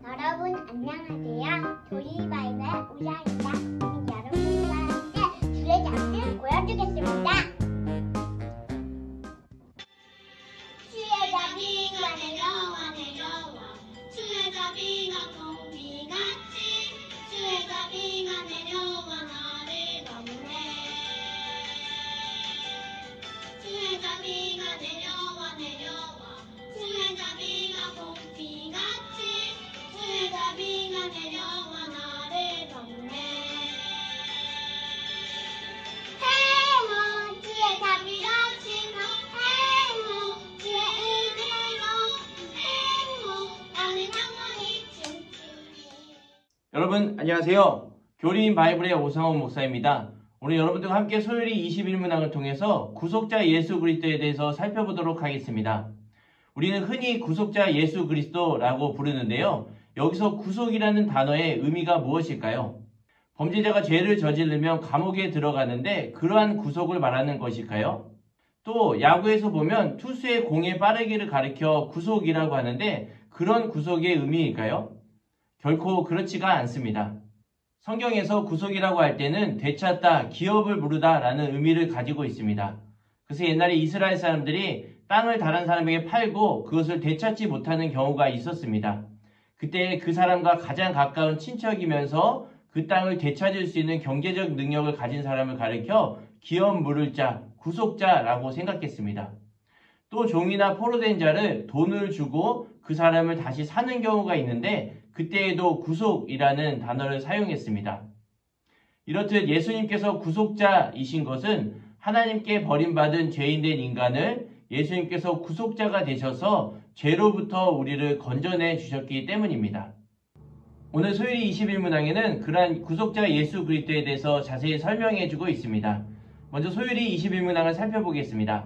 여러분 안녕하세요. 조이바이브의 우자입니다. 여러분과 함께 주의 작을 보여주겠습니다. 주의 자비가 내려와 주의 자비가 공비같이 주의 자비가 내려와 나를 덮네. 주의 자비가 내려와 주의 자비가 공비같이 주의 자비가 내려와 나를 덮네. 행운 주의 자비같이 행운 주의 은혜로 행운 나는 영원히 춤추리. 여러분 안녕하세요. 교리인 바이블의 오상원 목사입니다. 오늘 여러분들과 함께 소요리 21문항을 통해서 구속자 예수 그리스도에 대해서 살펴보도록 하겠습니다. 우리는 흔히 구속자 예수 그리스도라고 부르는데요. 여기서 구속이라는 단어의 의미가 무엇일까요? 범죄자가 죄를 저지르면 감옥에 들어가는데 그러한 구속을 말하는 것일까요? 또 야구에서 보면 투수의 공의 빠르기를 가리켜 구속이라고 하는데 그런 구속의 의미일까요? 결코 그렇지가 않습니다. 성경에서 구속이라고 할 때는 되찾다, 기업을 부르다 라는 의미를 가지고 있습니다. 그래서 옛날에 이스라엘 사람들이 땅을 다른 사람에게 팔고 그것을 되찾지 못하는 경우가 있었습니다. 그때 그 사람과 가장 가까운 친척이면서 그 땅을 되찾을 수 있는 경제적 능력을 가진 사람을 가리켜 기업 물을 자, 구속자라고 생각했습니다. 또 종이나 포로된 자를 돈을 주고 그 사람을 다시 사는 경우가 있는데 그때에도 구속이라는 단어를 사용했습니다. 이렇듯 예수님께서 구속자이신 것은 하나님께 버림받은 죄인된 인간을 예수님께서 구속자가 되셔서 죄로부터 우리를 건져내 주셨기 때문입니다. 오늘 소요리 21문항에는 그러한 구속자 예수 그리스도에 대해서 자세히 설명해 주고 있습니다. 먼저 소요리 21문항을 살펴보겠습니다.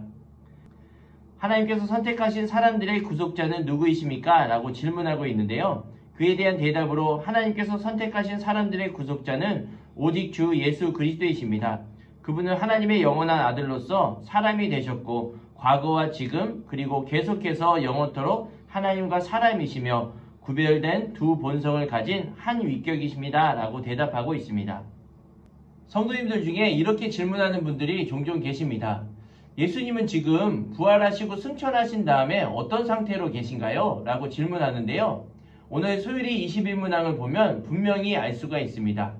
하나님께서 선택하신 사람들의 구속자는 누구이십니까? 라고 질문하고 있는데요. 그에 대한 대답으로 하나님께서 선택하신 사람들의 구속자는 오직 주 예수 그리스도이십니다. 그분은 하나님의 영원한 아들로서 사람이 되셨고 과거와 지금 그리고 계속해서 영원토록 하나님과 사람이시며 구별된 두 본성을 가진 한 위격이십니다. 라고 대답하고 있습니다. 성도님들 중에 이렇게 질문하는 분들이 종종 계십니다. 예수님은 지금 부활하시고 승천하신 다음에 어떤 상태로 계신가요? 라고 질문하는데요. 오늘 소요리 21문항을 보면 분명히 알 수가 있습니다.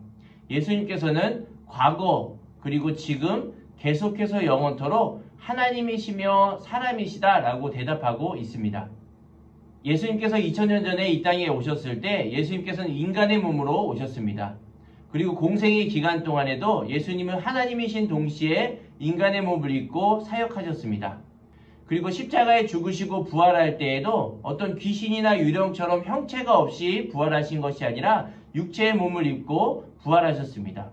예수님께서는 과거 그리고 지금 계속해서 영원토록 하나님이시며 사람이시다 라고 대답하고 있습니다. 예수님께서 2000년 전에 이 땅에 오셨을 때 예수님께서는 인간의 몸으로 오셨습니다. 그리고 공생의 기간 동안에도 예수님은 하나님이신 동시에 인간의 몸을 입고 사역하셨습니다. 그리고 십자가에 죽으시고 부활할 때에도 어떤 귀신이나 유령처럼 형체가 없이 부활하신 것이 아니라 육체의 몸을 입고 부활하셨습니다.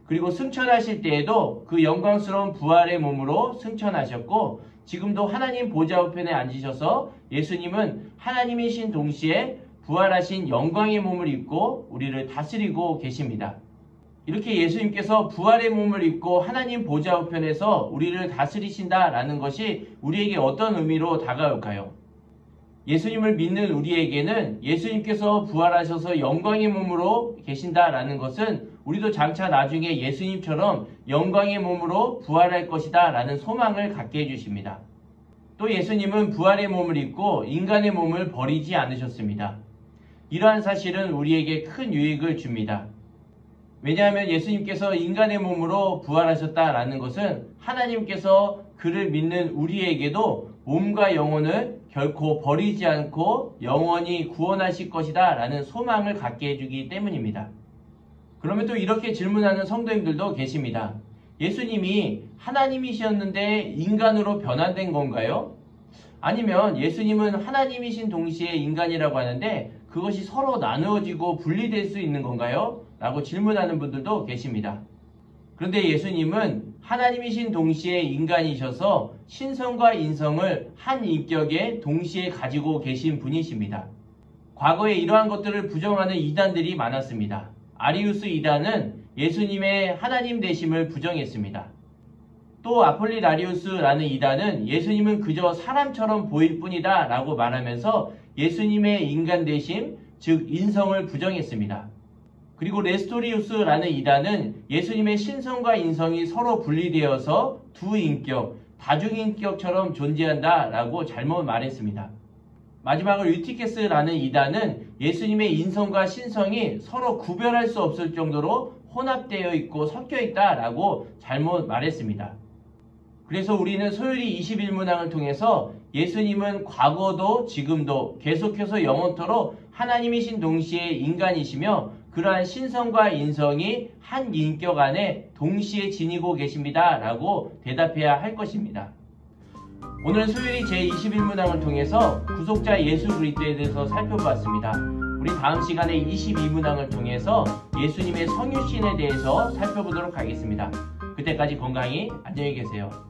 그리고 승천하실 때에도 그 영광스러운 부활의 몸으로 승천하셨고 지금도 하나님 보좌 우편에 앉으셔서 예수님은 하나님이신 동시에 부활하신 영광의 몸을 입고 우리를 다스리고 계십니다. 이렇게 예수님께서 부활의 몸을 입고 하나님 보좌 우편에서 우리를 다스리신다라는 것이 우리에게 어떤 의미로 다가올까요? 예수님을 믿는 우리에게는 예수님께서 부활하셔서 영광의 몸으로 계신다라는 것은 우리도 장차 나중에 예수님처럼 영광의 몸으로 부활할 것이다 라는 소망을 갖게 해주십니다. 또 예수님은 부활의 몸을 입고 인간의 몸을 버리지 않으셨습니다. 이러한 사실은 우리에게 큰 유익을 줍니다. 왜냐하면 예수님께서 인간의 몸으로 부활하셨다라는 것은 하나님께서 그를 믿는 우리에게도 몸과 영혼을 결코 버리지 않고 영원히 구원하실 것이다 라는 소망을 갖게 해주기 때문입니다. 그러면 또 이렇게 질문하는 성도님들도 계십니다. 예수님이 하나님이셨는데 인간으로 변환된 건가요? 아니면 예수님은 하나님이신 동시에 인간이라고 하는데 그것이 서로 나누어지고 분리될 수 있는 건가요? 라고 질문하는 분들도 계십니다. 그런데 예수님은 하나님이신 동시에 인간이셔서 신성과 인성을 한 인격에 동시에 가지고 계신 분이십니다. 과거에 이러한 것들을 부정하는 이단들이 많았습니다. 아리우스 이단은 예수님의 하나님 되심을 부정했습니다. 또 아폴리나리우스라는 이단은 예수님은 그저 사람처럼 보일 뿐이다 라고 말하면서 예수님의 인간 되심 즉 인성을 부정했습니다. 그리고 네스토리우스라는 이단은 예수님의 신성과 인성이 서로 분리되어서 두 인격, 다중인격처럼 존재한다라고 잘못 말했습니다. 마지막으로 유티케스라는 이단은 예수님의 인성과 신성이 서로 구별할 수 없을 정도로 혼합되어 있고 섞여 있다라고 잘못 말했습니다. 그래서 우리는 소요리 21문항을 통해서 예수님은 과거도 지금도 계속해서 영원토록 하나님이신 동시에 인간이시며 그러한 신성과 인성이 한 인격 안에 동시에 지니고 계십니다 라고 대답해야 할 것입니다. 오늘 소요리 제21문항을 통해서 구속자 예수 그리스도에 대해서 살펴보았습니다. 우리 다음 시간에 22문항을 통해서 예수님의 성유신에 대해서 살펴보도록 하겠습니다. 그때까지 건강히 안녕히 계세요.